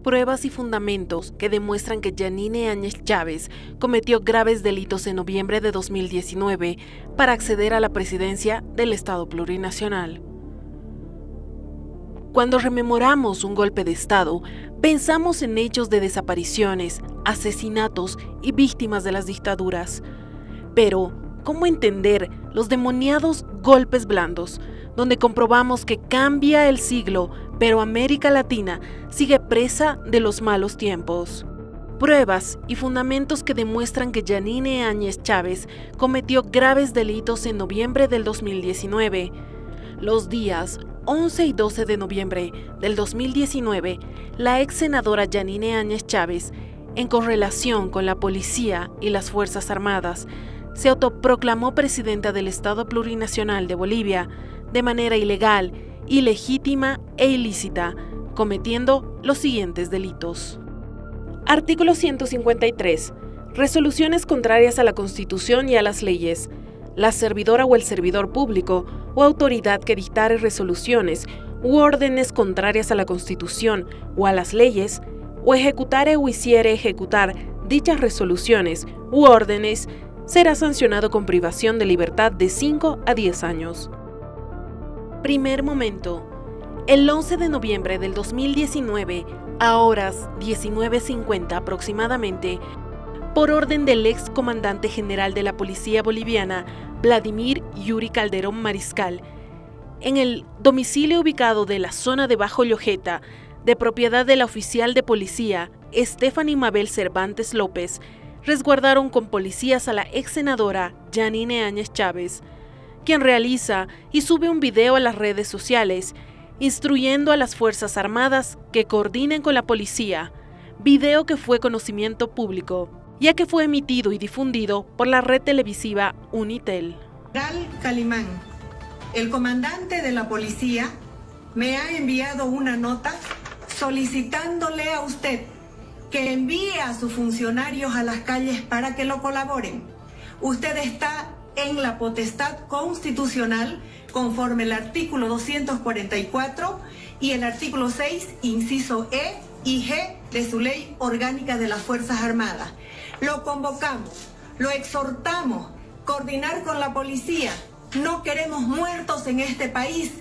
Pruebas y fundamentos que demuestran que Yanine Áñez Chávez cometió graves delitos en noviembre de 2019 para acceder a la presidencia del Estado Plurinacional. Cuando rememoramos un golpe de Estado, pensamos en hechos de desapariciones, asesinatos y víctimas de las dictaduras. Pero, ¿cómo entender los demoniados golpes blandos, donde comprobamos que cambia el siglo, pero América Latina sigue presa de los malos tiempos? Pruebas y fundamentos que demuestran que Yanine Áñez Chávez cometió graves delitos en noviembre del 2019. Los días 11 y 12 de noviembre del 2019, la ex senadora Yanine Áñez Chávez, en correlación con la policía y las Fuerzas Armadas, se autoproclamó presidenta del Estado Plurinacional de Bolivia de manera ilegal, ilegítima e ilícita, cometiendo los siguientes delitos. Artículo 153. Resoluciones contrarias a la Constitución y a las leyes. La servidora o el servidor público o autoridad que dictare resoluciones u órdenes contrarias a la Constitución o a las leyes, o ejecutare o hiciere ejecutar dichas resoluciones u órdenes, será sancionado con privación de libertad de 5 a 10 años. Primer momento. El 11 de noviembre del 2019, a horas 19:50 aproximadamente, por orden del ex comandante general de la Policía Boliviana, Vladimir Yuri Calderón Mariscal, en el domicilio ubicado de la zona de Bajo Llojeta, de propiedad de la oficial de policía, Stephanie Mabel Cervantes López, resguardaron con policías a la ex senadora Yanine Áñez Chávez, quien realiza y sube un video a las redes sociales, instruyendo a las Fuerzas Armadas que coordinen con la policía, video que fue conocimiento público, ya que fue emitido y difundido por la red televisiva Unitel. General Calimán, el comandante de la policía, me ha enviado una nota solicitándole a usted que envíe a sus funcionarios a las calles para que lo colaboren. Usted está en la potestad constitucional conforme el artículo 244 y el artículo 6, inciso E y G de su ley orgánica de las Fuerzas Armadas. Lo convocamos, lo exhortamos, coordinar con la policía. No queremos muertos en este país.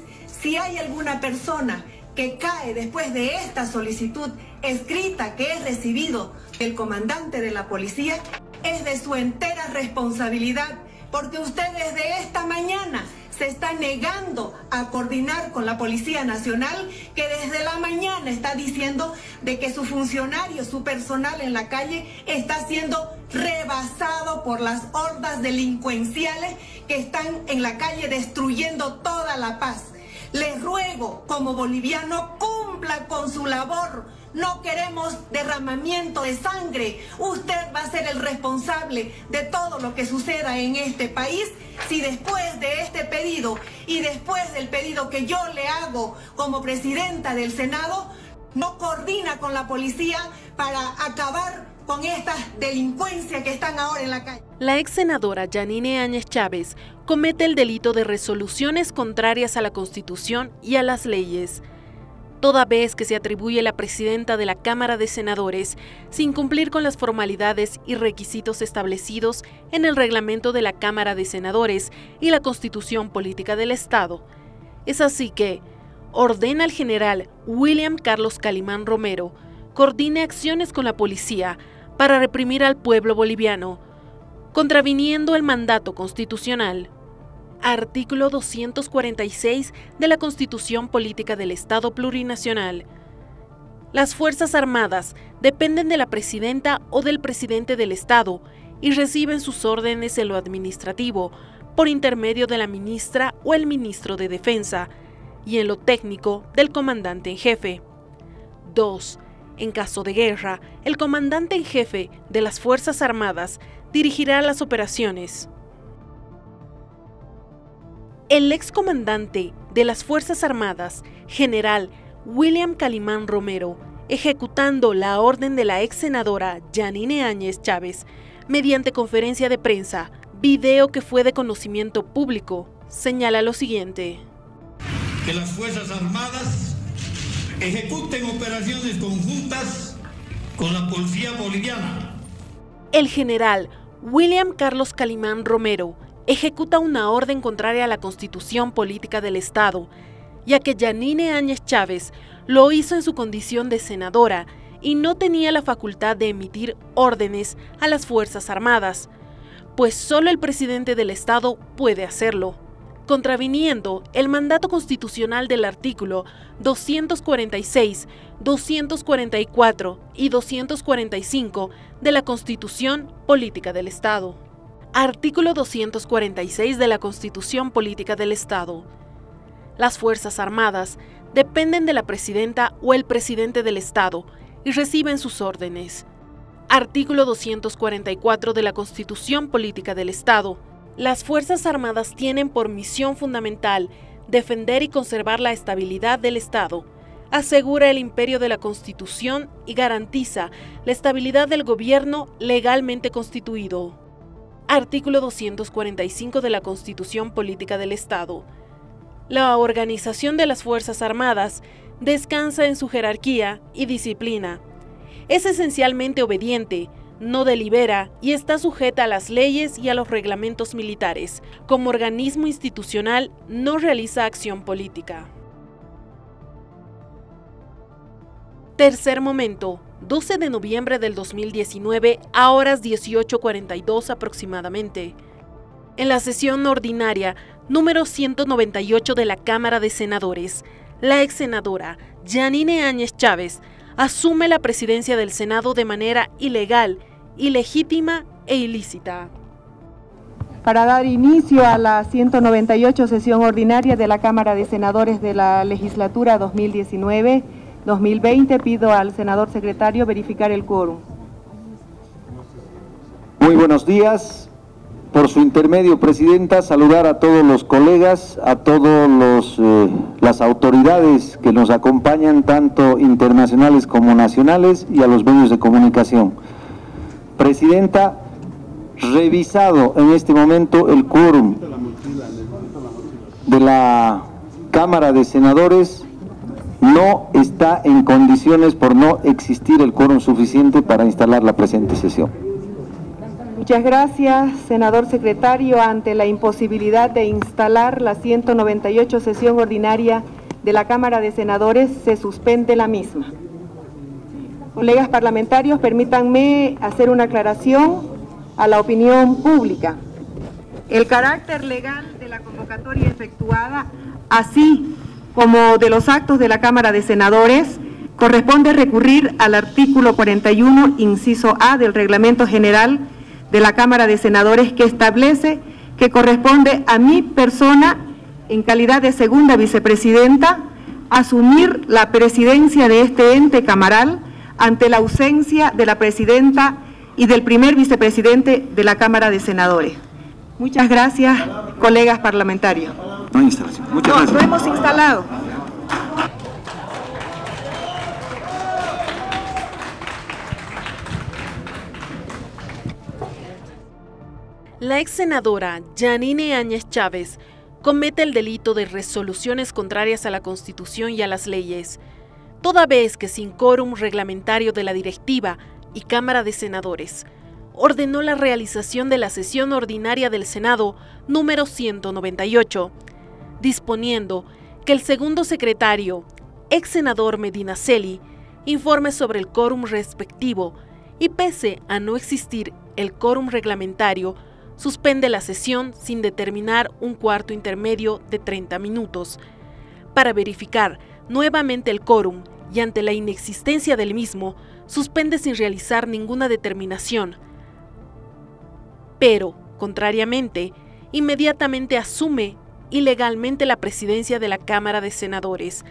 Si hay alguna persona que cae después de esta solicitud escrita que es recibido del comandante de la policía, es de su entera responsabilidad, porque usted desde esta mañana se está negando a coordinar con la Policía Nacional, que desde la mañana está diciendo de que su funcionario, su personal en la calle está siendo rebasado por las hordas delincuenciales que están en la calle destruyendo toda la paz. Les ruego, como boliviano, cumpla con su labor. No queremos derramamiento de sangre. Usted va a ser el responsable de todo lo que suceda en este país si después de este pedido y después del pedido que yo le hago como presidenta del Senado, no coordina con la policía para acabar con estas delincuencias que están ahora en la calle. La ex senadora Yanine Áñez Chávez comete el delito de resoluciones contrarias a la Constitución y a las leyes, toda vez que se atribuye a la presidenta de la Cámara de Senadores sin cumplir con las formalidades y requisitos establecidos en el reglamento de la Cámara de Senadores y la Constitución Política del Estado. Es así que ordena al general William Carlos Calimán Romero coordine acciones con la policía para reprimir al pueblo boliviano, contraviniendo el mandato constitucional. Artículo 246 de la Constitución Política del Estado Plurinacional. Las Fuerzas Armadas dependen de la presidenta o del presidente del Estado y reciben sus órdenes en lo administrativo por intermedio de la ministra o el ministro de Defensa y en lo técnico del comandante en jefe. 2. En caso de guerra, el comandante en jefe de las Fuerzas Armadas dirigirá las operaciones. El excomandante de las Fuerzas Armadas, general William Calimán Romero, ejecutando la orden de la ex senadora Yanine Áñez Chávez, mediante conferencia de prensa, video que fue de conocimiento público, señala lo siguiente. Que las Fuerzas Armadas ejecuten operaciones conjuntas con la policía boliviana. El general William Carlos Calimán Romero ejecuta una orden contraria a la Constitución Política del Estado, ya que Yanine Áñez Chávez lo hizo en su condición de senadora y no tenía la facultad de emitir órdenes a las Fuerzas Armadas, pues solo el presidente del Estado puede hacerlo, contraviniendo el mandato constitucional del artículo 246, 244 y 245 de la Constitución Política del Estado. Artículo 246 de la Constitución Política del Estado. Las Fuerzas Armadas dependen de la presidenta o el presidente del Estado y reciben sus órdenes. Artículo 244 de la Constitución Política del Estado. Las Fuerzas Armadas tienen por misión fundamental defender y conservar la estabilidad del Estado, asegura el imperio de la Constitución y garantiza la estabilidad del gobierno legalmente constituido. Artículo 245 de la Constitución Política del Estado. La organización de las Fuerzas Armadas descansa en su jerarquía y disciplina. Es esencialmente obediente, no delibera y está sujeta a las leyes y a los reglamentos militares. Como organismo institucional, no realiza acción política. Tercer momento, 12 de noviembre del 2019 a horas 18:42 aproximadamente. En la sesión ordinaria número 198 de la Cámara de Senadores, la ex senadora Yanine Áñez Chávez asume la presidencia del Senado de manera ilegal, ilegítima e ilícita. Para dar inicio a la 198 sesión ordinaria de la Cámara de Senadores de la legislatura 2019-2020, pido al senador secretario verificar el quórum. Muy buenos días. Por su intermedio, Presidenta, saludar a todos los colegas, a todas las autoridades que nos acompañan, tanto internacionales como nacionales, y a los medios de comunicación. Presidenta, revisado en este momento el quórum de la Cámara de Senadores, no está en condiciones por no existir el quórum suficiente para instalar la presente sesión. Muchas gracias, senador secretario. Ante la imposibilidad de instalar la 198 sesión ordinaria de la Cámara de Senadores, se suspende la misma. Colegas parlamentarios, permítanme hacer una aclaración a la opinión pública. El carácter legal de la convocatoria efectuada, así como de los actos de la Cámara de Senadores, corresponde recurrir al artículo 41, inciso A del Reglamento General de la Cámara de Senadores, que establece que corresponde a mi persona, en calidad de segunda vicepresidenta, asumir la presidencia de este ente camaral ante la ausencia de la presidenta y del primer vicepresidente de la Cámara de Senadores. Muchas gracias, colegas parlamentarios. No hay instalación. Muchas gracias. Lo hemos instalado. La ex senadora Yanine Áñez Chávez comete el delito de resoluciones contrarias a la Constitución y a las leyes, toda vez que sin quórum reglamentario de la directiva y Cámara de Senadores, ordenó la realización de la sesión ordinaria del Senado número 198, disponiendo que el segundo secretario, ex senador Medinaceli, informe sobre el quórum respectivo y, pese a no existir el quórum reglamentario, suspende la sesión sin determinar un cuarto intermedio de 30 minutos. Para verificar nuevamente el quórum y ante la inexistencia del mismo, suspende sin realizar ninguna determinación. Pero, contrariamente, inmediatamente asume ilegalmente la presidencia de la Cámara de Senadores,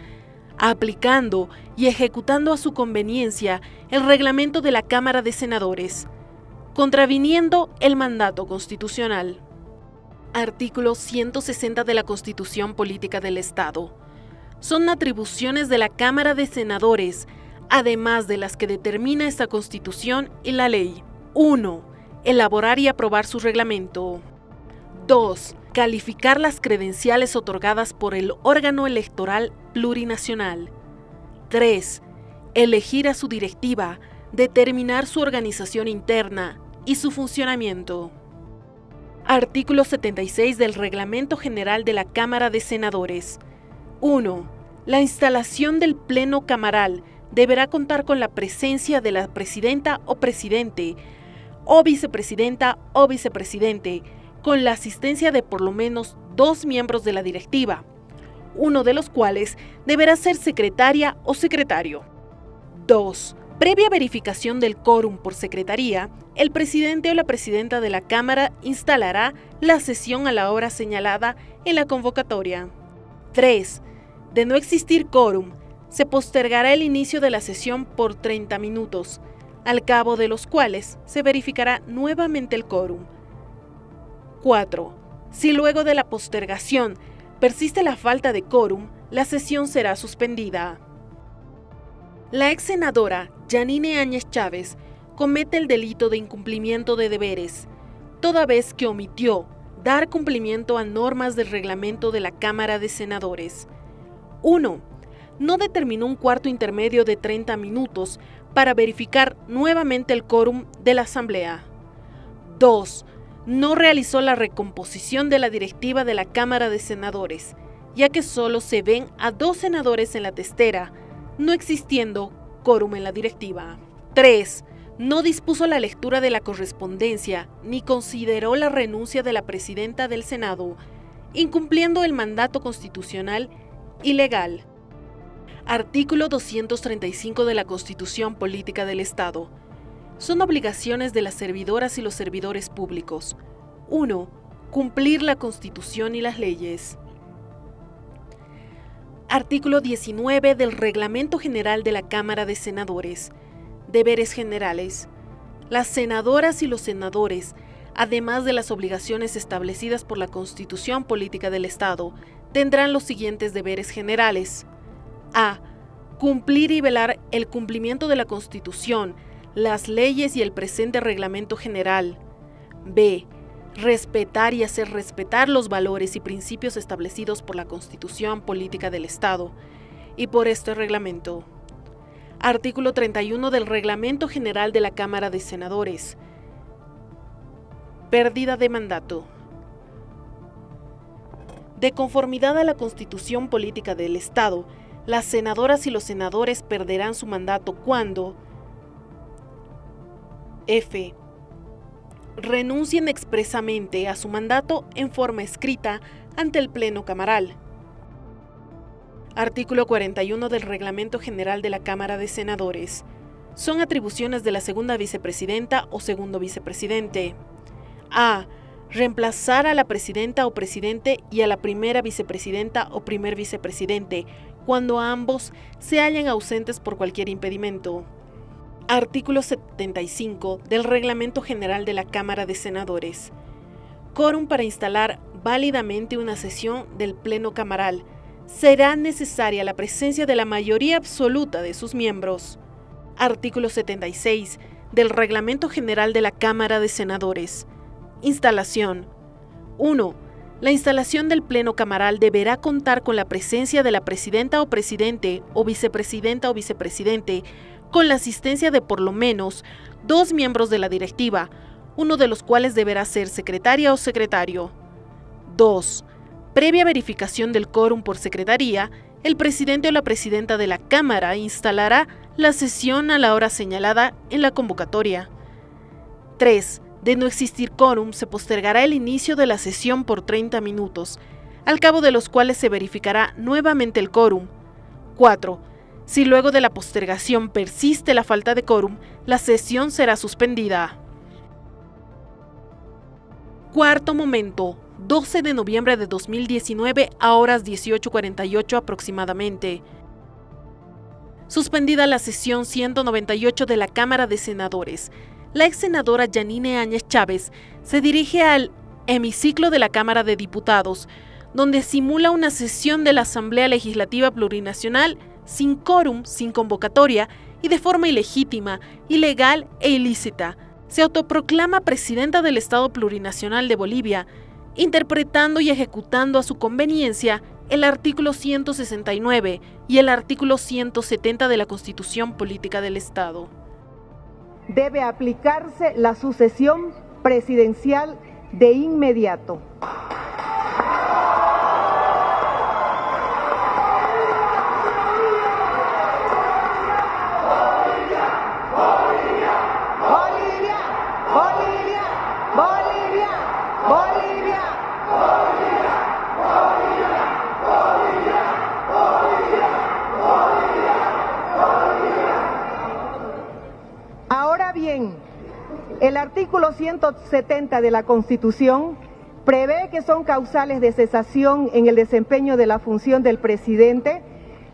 aplicando y ejecutando a su conveniencia el reglamento de la Cámara de Senadores, contraviniendo el mandato constitucional. Artículo 160 de la Constitución Política del Estado. Son atribuciones de la Cámara de Senadores, además de las que determina esta Constitución y la ley. 1. Elaborar y aprobar su reglamento. 2. Calificar las credenciales otorgadas por el órgano electoral plurinacional. 3. Elegir a su directiva, determinar su organización interna y su funcionamiento. Artículo 76 del Reglamento General de la Cámara de Senadores. 1. La instalación del Pleno Camaral deberá contar con la presencia de la presidenta o presidente, o vicepresidenta o vicepresidente, con la asistencia de por lo menos 2 miembros de la directiva, uno de los cuales deberá ser secretaria o secretario. 2. Previa verificación del quórum por secretaría, el presidente o la presidenta de la Cámara instalará la sesión a la hora señalada en la convocatoria. 3. De no existir quórum, se postergará el inicio de la sesión por 30 minutos, al cabo de los cuales se verificará nuevamente el quórum. 4. Si luego de la postergación persiste la falta de quórum, la sesión será suspendida. La ex senadora Yanine Áñez Chávez comete el delito de incumplimiento de deberes, toda vez que omitió dar cumplimiento a normas del reglamento de la Cámara de Senadores. 1. No determinó un cuarto intermedio de 30 minutos para verificar nuevamente el quórum de la Asamblea. 2. No realizó la recomposición de la directiva de la Cámara de Senadores, ya que solo se ven a 2 senadores en la testera, no existiendo quórum en la directiva. 3. No dispuso la lectura de la correspondencia ni consideró la renuncia de la presidenta del Senado, incumpliendo el mandato constitucional y legal. Artículo 235 de la Constitución Política del Estado. Son obligaciones de las servidoras y los servidores públicos. 1. Cumplir la Constitución y las leyes. Artículo 19 del Reglamento General de la Cámara de Senadores. Deberes generales. Las senadoras y los senadores, además de las obligaciones establecidas por la Constitución Política del Estado, tendrán los siguientes deberes generales. A. Cumplir y velar el cumplimiento de la Constitución, las leyes y el presente reglamento general. B. Respetar y hacer respetar los valores y principios establecidos por la Constitución Política del Estado y por este reglamento. Artículo 31 del Reglamento General de la Cámara de Senadores. Pérdida de mandato. De conformidad a la Constitución Política del Estado, las senadoras y los senadores perderán su mandato cuando F. Renuncien expresamente a su mandato en forma escrita ante el Pleno Camaral. Artículo 41 del Reglamento General de la Cámara de Senadores. Son atribuciones de la segunda vicepresidenta o segundo vicepresidente. A. Reemplazar a la presidenta o presidente y a la primera vicepresidenta o primer vicepresidente, cuando ambos se hallen ausentes por cualquier impedimento. Artículo 75 del Reglamento General de la Cámara de Senadores. Quórum para instalar válidamente una sesión del Pleno Camaral. Será necesaria la presencia de la mayoría absoluta de sus miembros. Artículo 76 del Reglamento General de la Cámara de Senadores. Instalación. 1. La instalación del Pleno Camaral deberá contar con la presencia de la presidenta o presidente o vicepresidenta o vicepresidente, con la asistencia de por lo menos 2 miembros de la directiva, uno de los cuales deberá ser secretaria o secretario. 2. Previa verificación del quórum por secretaría, el presidente o la presidenta de la Cámara instalará la sesión a la hora señalada en la convocatoria. 3. De no existir quórum, se postergará el inicio de la sesión por 30 minutos, al cabo de los cuales se verificará nuevamente el quórum. 4. Si luego de la postergación persiste la falta de quórum, la sesión será suspendida. Cuarto momento, 12 de noviembre de 2019 a horas 18:48 aproximadamente. Suspendida la sesión 198 de la Cámara de Senadores. La ex senadora Yanine Áñez Chávez se dirige al hemiciclo de la Cámara de Diputados, donde simula una sesión de la Asamblea Legislativa Plurinacional sin quórum, sin convocatoria y de forma ilegítima, ilegal e ilícita. Se autoproclama presidenta del Estado Plurinacional de Bolivia interpretando y ejecutando a su conveniencia el artículo 169 y el artículo 170 de la Constitución Política del Estado. Debe aplicarse la sucesión presidencial de inmediato. Ahora bien, el artículo 170 de la Constitución prevé que son causales de cesación en el desempeño de la función del presidente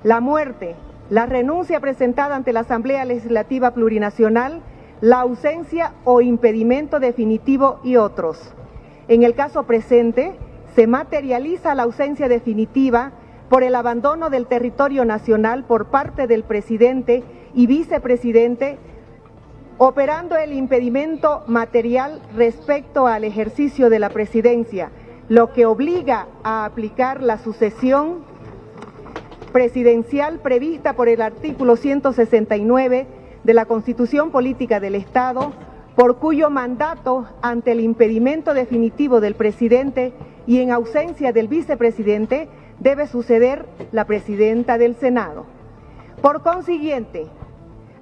la muerte, la renuncia presentada ante la Asamblea Legislativa Plurinacional, la ausencia o impedimento definitivo y otros. En el caso presente, se materializa la ausencia definitiva por el abandono del territorio nacional por parte del presidente y vicepresidente, operando el impedimento material respecto al ejercicio de la presidencia, lo que obliga a aplicar la sucesión presidencial prevista por el artículo 169 de la Constitución Política del Estado, por cuyo mandato, ante el impedimento definitivo del presidente y en ausencia del vicepresidente, debe suceder la presidenta del Senado. Por consiguiente,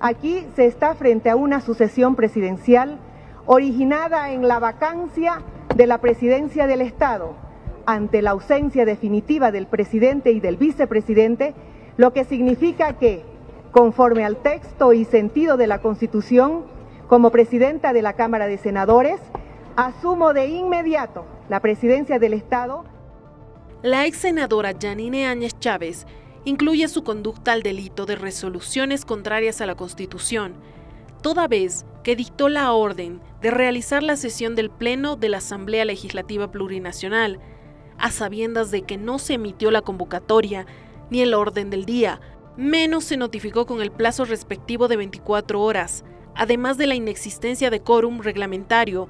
aquí se está frente a una sucesión presidencial originada en la vacancia de la presidencia del Estado ante la ausencia definitiva del presidente y del vicepresidente, lo que significa que, conforme al texto y sentido de la Constitución, como presidenta de la Cámara de Senadores, asumo de inmediato la presidencia del Estado. La ex senadora Yanine Áñez Chávez incluye su conducta al delito de resoluciones contrarias a la Constitución, toda vez que dictó la orden de realizar la sesión del Pleno de la Asamblea Legislativa Plurinacional, a sabiendas de que no se emitió la convocatoria ni el orden del día, menos se notificó con el plazo respectivo de 24 horas, además de la inexistencia de quórum reglamentario,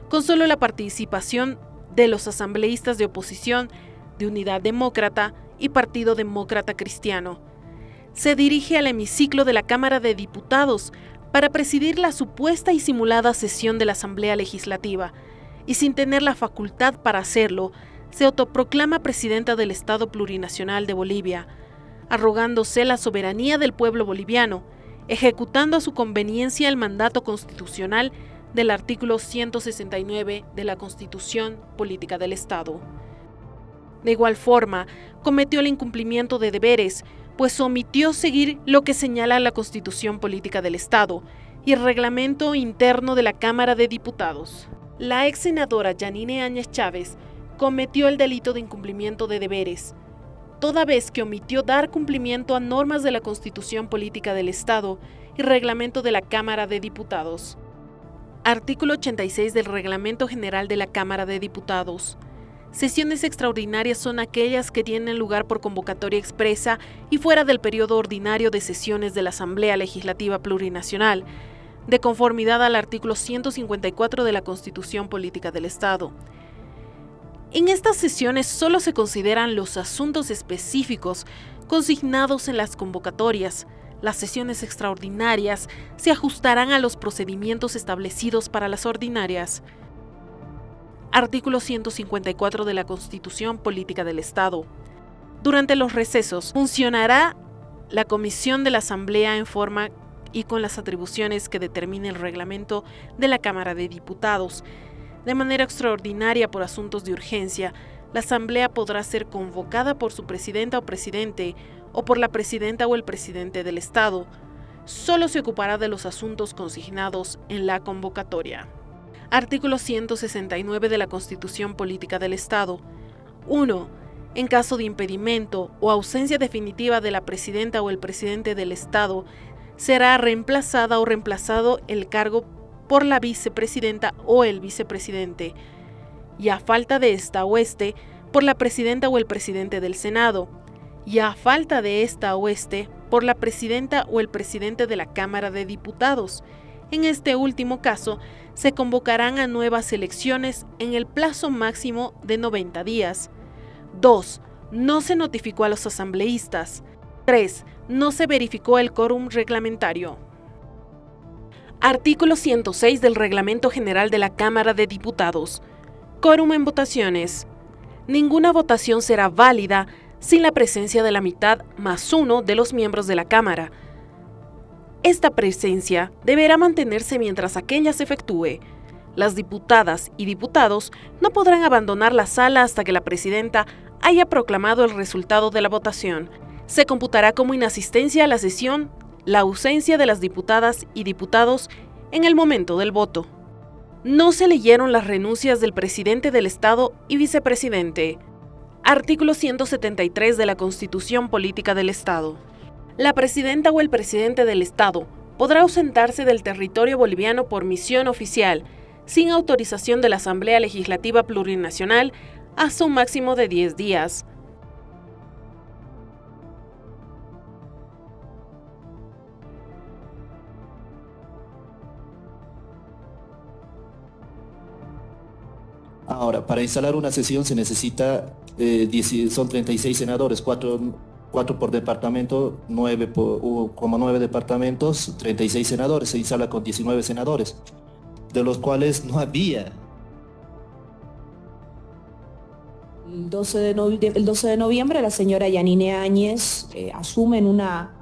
con solo la participación de los asambleístas de oposición de Unidad Demócrata y Partido Demócrata Cristiano. Se dirige al hemiciclo de la Cámara de Diputados para presidir la supuesta y simulada sesión de la Asamblea Legislativa, y sin tener la facultad para hacerlo, se autoproclama presidenta del Estado Plurinacional de Bolivia, arrogándose la soberanía del pueblo boliviano, ejecutando a su conveniencia el mandato constitucional del artículo 169 de la Constitución Política del Estado. De igual forma, cometió el incumplimiento de deberes, pues omitió seguir lo que señala la Constitución Política del Estado y el reglamento interno de la Cámara de Diputados. La ex senadora Yanine Áñez Chávez cometió el delito de incumplimiento de deberes, toda vez que omitió dar cumplimiento a normas de la Constitución Política del Estado y reglamento de la Cámara de Diputados. Artículo 86 del Reglamento General de la Cámara de Diputados. Sesiones extraordinarias son aquellas que tienen lugar por convocatoria expresa y fuera del periodo ordinario de sesiones de la Asamblea Legislativa Plurinacional, de conformidad al artículo 154 de la Constitución Política del Estado. En estas sesiones solo se consideran los asuntos específicos consignados en las convocatorias. Las sesiones extraordinarias se ajustarán a los procedimientos establecidos para las ordinarias. Artículo 154 de la Constitución Política del Estado. Durante los recesos funcionará la Comisión de la Asamblea en forma y con las atribuciones que determine el reglamento de la Cámara de Diputados. De manera extraordinaria por asuntos de urgencia, la Asamblea podrá ser convocada por su presidenta o presidente o por la presidenta o el presidente del Estado. Solo se ocupará de los asuntos consignados en la convocatoria. Artículo 169 de la Constitución Política del Estado. 1. En caso de impedimento o ausencia definitiva de la presidenta o el presidente del Estado, será reemplazada o reemplazado el cargo por la vicepresidenta o el vicepresidente, y a falta de esta o este, por la presidenta o el presidente del Senado, y a falta de esta o este, por la presidenta o el presidente de la Cámara de Diputados, En este último caso, se convocarán a nuevas elecciones en el plazo máximo de 90 días. 2. No se notificó a los asambleístas. 3. No se verificó el quórum reglamentario. Artículo 106 del Reglamento General de la Cámara de Diputados. Quórum en votaciones. Ninguna votación será válida sin la presencia de la mitad más uno de los miembros de la Cámara. Esta presencia deberá mantenerse mientras aquella se efectúe. Las diputadas y diputados no podrán abandonar la sala hasta que la presidenta haya proclamado el resultado de la votación. Se computará como inasistencia a la sesión la ausencia de las diputadas y diputados en el momento del voto. No se leyeron las renuncias del presidente del Estado y vicepresidente. Artículo 173 de la Constitución Política del Estado. La presidenta o el presidente del Estado podrá ausentarse del territorio boliviano por misión oficial, sin autorización de la Asamblea Legislativa Plurinacional, hasta un máximo de 10 días. Ahora, para instalar una sesión se necesita, son 36 senadores, 4 por departamento, 9 departamentos, 36 senadores, se instala con 19 senadores, de los cuales no había. El 12 de noviembre la señora Yanine Áñez asume en una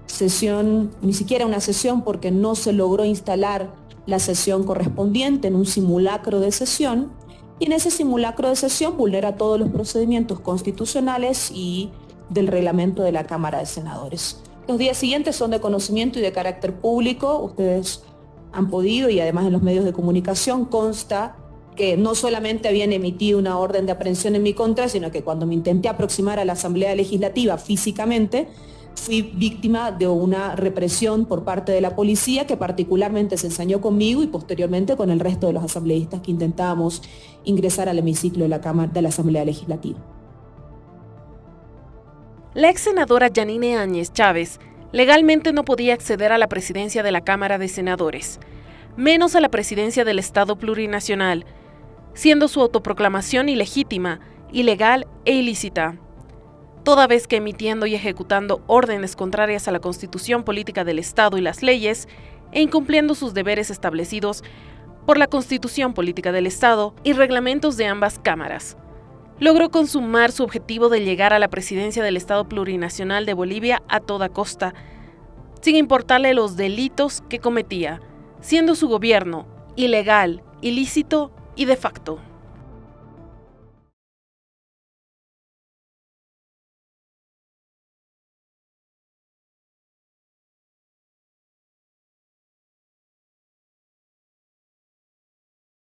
sesión, ni siquiera una sesión porque no se logró instalar la sesión correspondiente, en un simulacro de sesión, y en ese simulacro de sesión vulnera todos los procedimientos constitucionales y del reglamento de la Cámara de Senadores. Los días siguientes son de conocimiento y de carácter público. Ustedes han podido, y además en los medios de comunicación consta que no solamente habían emitido una orden de aprehensión en mi contra, sino que cuando me intenté aproximar a la Asamblea Legislativa físicamente, fui víctima de una represión por parte de la policía que particularmente se ensañó conmigo y posteriormente con el resto de los asambleístas que intentábamos ingresar al hemiciclo de la Asamblea Legislativa. La ex senadora Yanine Áñez Chávez legalmente no podía acceder a la presidencia de la Cámara de Senadores, menos a la presidencia del Estado Plurinacional, siendo su autoproclamación ilegítima, ilegal e ilícita, toda vez que emitiendo y ejecutando órdenes contrarias a la Constitución Política del Estado y las leyes, e incumpliendo sus deberes establecidos por la Constitución Política del Estado y reglamentos de ambas cámaras. Logró consumar su objetivo de llegar a la presidencia del Estado Plurinacional de Bolivia a toda costa, sin importarle los delitos que cometía, siendo su gobierno ilegal, ilícito y de facto.